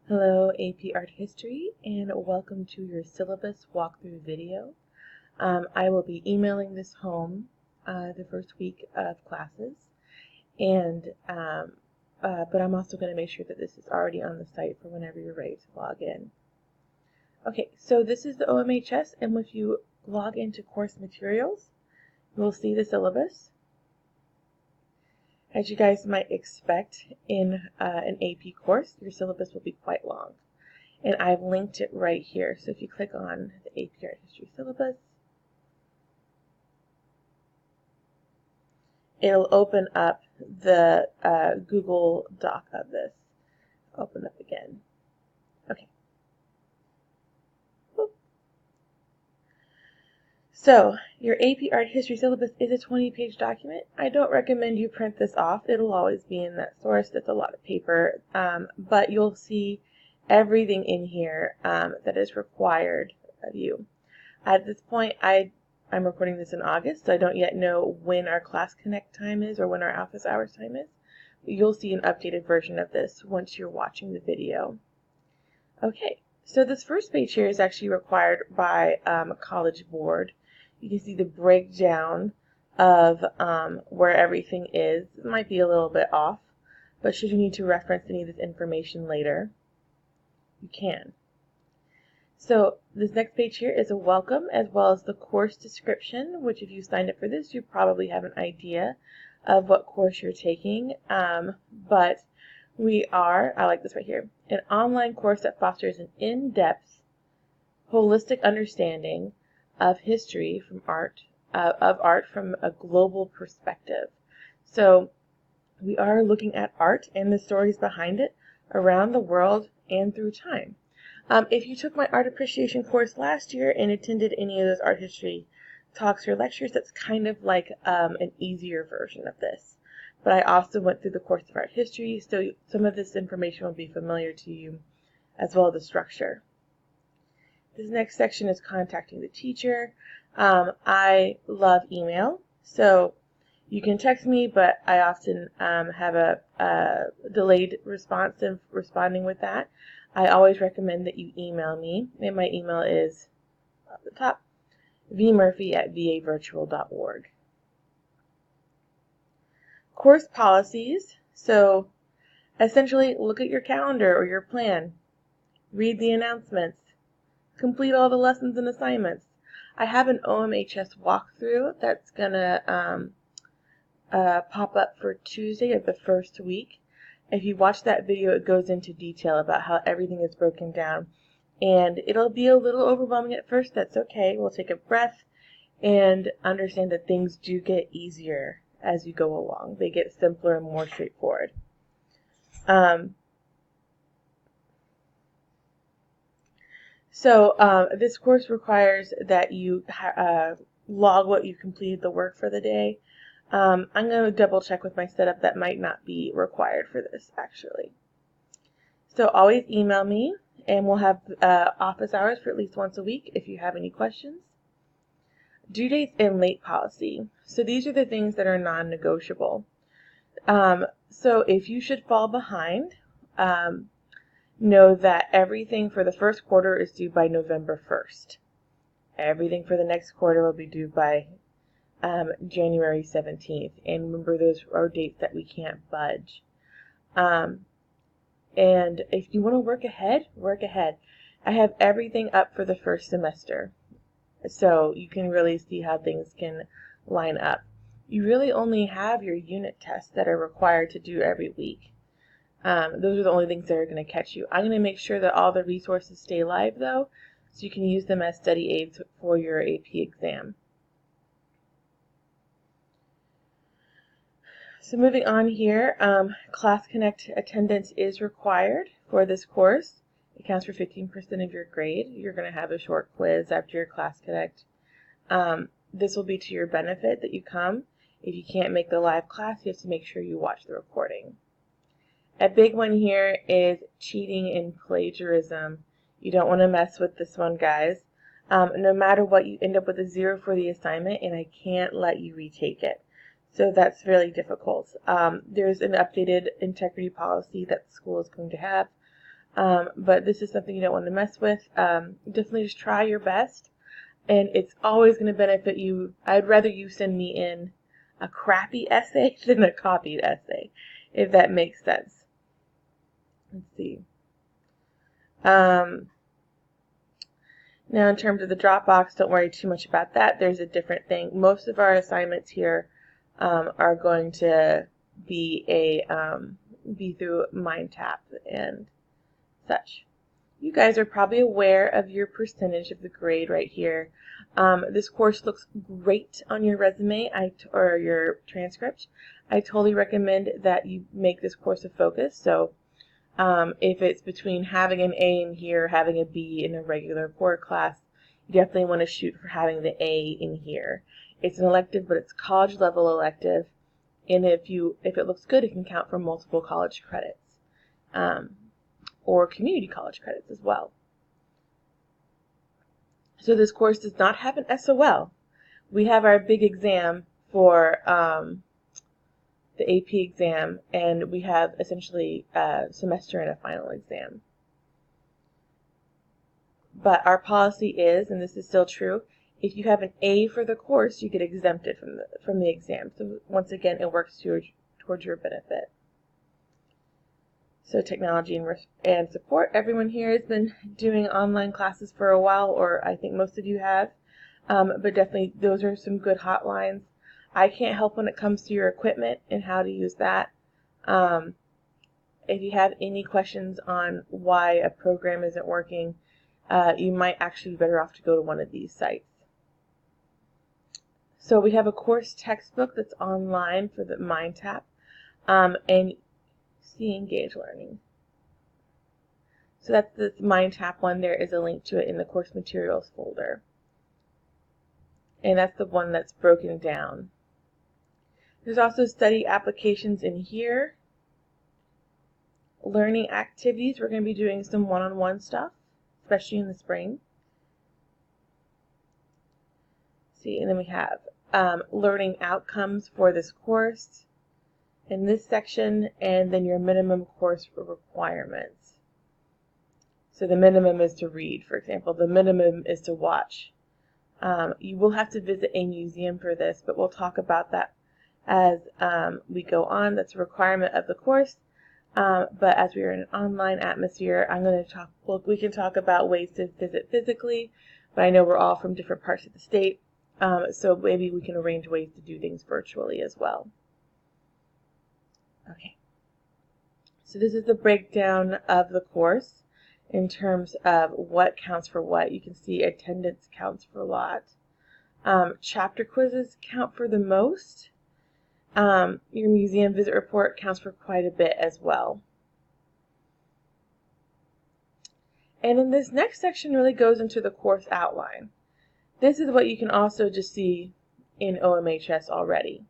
Hello AP Art History and welcome to your syllabus walkthrough video. I will be emailing this home the first week of classes, and but I'm also going to make sure that this is already on the site for whenever you're ready to log in. Okay, so this is the OMHS, and if you log into course materials, you'll see the syllabus. As you guys might expect in an AP course, your syllabus will be quite long. And I've linked it right here. So if you click on the AP Art History Syllabus, it'll open up the Google Doc of this. Open up again. Okay. Whoop. So your AP Art History Syllabus is a 20-page document. I don't recommend you print this off. It'll always be in that source. That's a lot of paper, but you'll see everything in here that is required of you. At this point, I'm recording this in August, so I don't yet know when our class connect time is or when our office hours time is. You'll see an updated version of this once you're watching the video. Okay, so this first page here is actually required by a college board. You can see the breakdown of where everything is. It might be a little bit off, but should you need to reference any of this information later, you can. So this next page here is a welcome as well as the course description, which if you signed up for this, you probably have an idea of what course you're taking. But we are, I like this right here, an online course that fosters an in-depth, holistic understanding of history from art, of art from a global perspective. So we are looking at art and the stories behind it around the world and through time. If you took my art appreciation course last year and attended any of those art history talks or lectures, that's kind of like an easier version of this. But I also went through the course of art history, so some of this information will be familiar to you, as well as the structure. This next section is contacting the teacher. I love email, so you can text me, but I often have a delayed response of responding with that. I always recommend that you email me, and my email is at the top, vmurphy@vavirtual.org. Course policies. So essentially, look at your calendar or your plan. Read the announcements. Complete all the lessons and assignments. I have an OMHS walkthrough that's going to pop up for Tuesday of the first week. If you watch that video, it goes into detail about how everything is broken down. And it'll be a little overwhelming at first. That's okay. We'll take a breath and understand that things do get easier as you go along. They get simpler and more straightforward. This course requires that you log what you completed the work for the day. I'm going to double check with my setup. That might not be required for this, actually. So always email me, and we'll have office hours for at least once a week if you have any questions. Due dates and late policy. So these are the things that are non-negotiable. So if you should fall behind, know that everything for the first quarter is due by November 1st. Everything for the next quarter will be due by January 17th. And remember, those are dates that we can't budge. And if you want to work ahead, work ahead. I have everything up for the first semester, so you can really see how things can line up. You really only have your unit tests that are required to do every week. Those are the only things that are going to catch you. I'm going to make sure that all the resources stay live, though, so you can use them as study aids for your AP exam. So moving on here, Class Connect attendance is required for this course. It counts for 15% of your grade. You're going to have a short quiz after your Class Connect. This will be to your benefit that you come. If you can't make the live class, you have to make sure you watch the recording. A big one here is cheating and plagiarism. You don't want to mess with this one, guys. No matter what, you end up with a 0 for the assignment, and I can't let you retake it. So that's really difficult. There's an updated integrity policy that the school is going to have. but this is something you don't want to mess with. Definitely just try your best, and it's always going to benefit you. I'd rather you send me in a crappy essay than a copied essay, if that makes sense. Let's see. Now in terms of the Dropbox, don't worry too much about that. There's a different thing. Most of our assignments here are going to be through MindTap and such. You guys are probably aware of your percentage of the grade right here. This course looks great on your resume or your transcript. I totally recommend that you make this course a focus. So if it's between having an A in here, having a B in a regular core class, you definitely want to shoot for having the A in here. It's an elective, but it's college level elective, and if it looks good, it can count for multiple college credits, or community college credits as well. So this course does not have an SOL. We have our big exam for the AP exam, and we have essentially a semester and a final exam. But our policy is, and this is still true, if you have an A for the course, you get exempted from the exam. So once again, it works towards your benefit. So technology and support. Everyone here has been doing online classes for a while, or I think most of you have. But definitely those are some good hotlines. I can't help when it comes to your equipment and how to use that. If you have any questions on why a program isn't working, you might actually be better off to go to one of these sites. So we have a course textbook that's online for the MindTap, and see Engage Learning. So that's the MindTap one. There is a link to it in the course materials folder. And that's the one that's broken down. There's also study applications in here. Learning activities. We're going to be doing some one-on-one stuff, especially in the spring. See, and then we have learning outcomes for this course in this section, and then your minimum course requirements. So the minimum is to read, for example. The minimum is to watch. You will have to visit a museum for this, but we'll talk about that as we go on. That's a requirement of the course. But as we are in an online atmosphere, we can talk about ways to visit physically, but I know we're all from different parts of the state, so maybe we can arrange ways to do things virtually as well. Okay, so this is the breakdown of the course in terms of what counts for what. You can see attendance counts for a lot. Chapter quizzes count for the most. Your museum visit report counts for quite a bit as well. And then this next section really goes into the course outline. This is what you can also just see in OMHS already.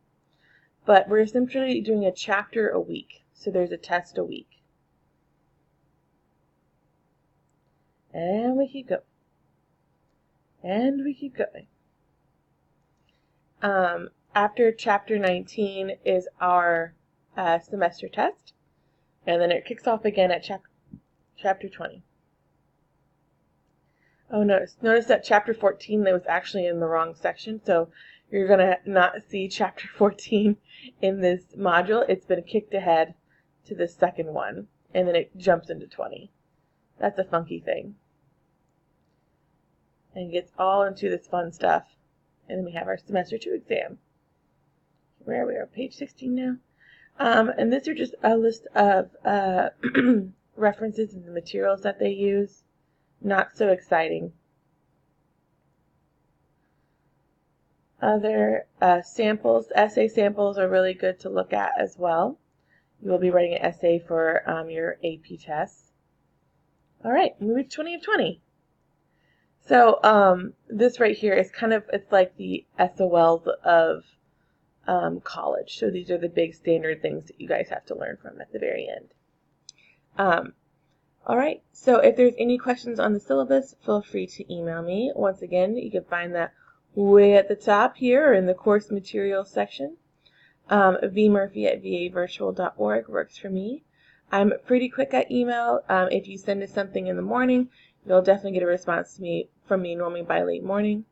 But we're simply doing a chapter a week. So there's a test a week. And we keep going. And we keep going. After chapter 19 is our semester test. And then it kicks off again at chapter 20. Oh, notice that chapter 14 that was actually in the wrong section. So you're going to not see chapter 14 in this module. It's been kicked ahead to the second one. And then it jumps into 20. That's a funky thing. And gets all into this fun stuff. And then we have our semester 2 exam. Where we are, page 16 now. And these are just a list of references and the materials that they use. Not so exciting. Other samples, essay samples are really good to look at as well. You will be writing an essay for your AP tests. All right, moving to 20 of 20. So this right here is it's like the SOLs of college. So these are the big standard things that you guys have to learn from at the very end. All right, so if there's any questions on the syllabus, feel free to email me. Once again, you can find that way at the top here or in the course materials section. vmurphy@vavirtual.org works for me. I'm pretty quick at email. If you send us something in the morning, you'll definitely get a response from me normally by late morning.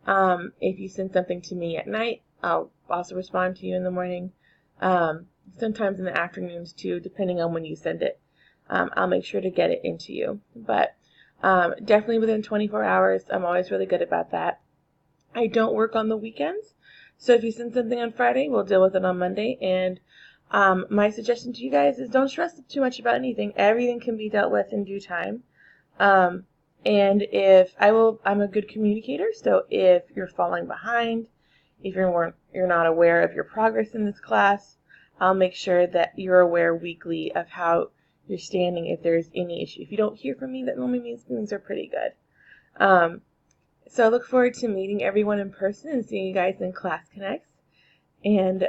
If you send something to me at night, I'll also respond to you in the morning. Sometimes in the afternoons too, depending on when you send it. I'll make sure to get it into you. But definitely within 24 hours. I'm always really good about that. I don't work on the weekends, so if you send something on Friday, we'll deal with it on Monday. And my suggestion to you guys is don't stress too much about anything. Everything can be dealt with in due time. Um, and I'm a good communicator, so if you're falling behind, if you're not aware of your progress in this class, I'll make sure that you're aware weekly of how you're standing if there's any issue. If you don't hear from me, that normally means things are pretty good. So I look forward to meeting everyone in person and seeing you guys in Class Connects and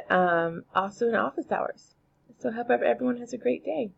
also in office hours. So I hope everyone has a great day.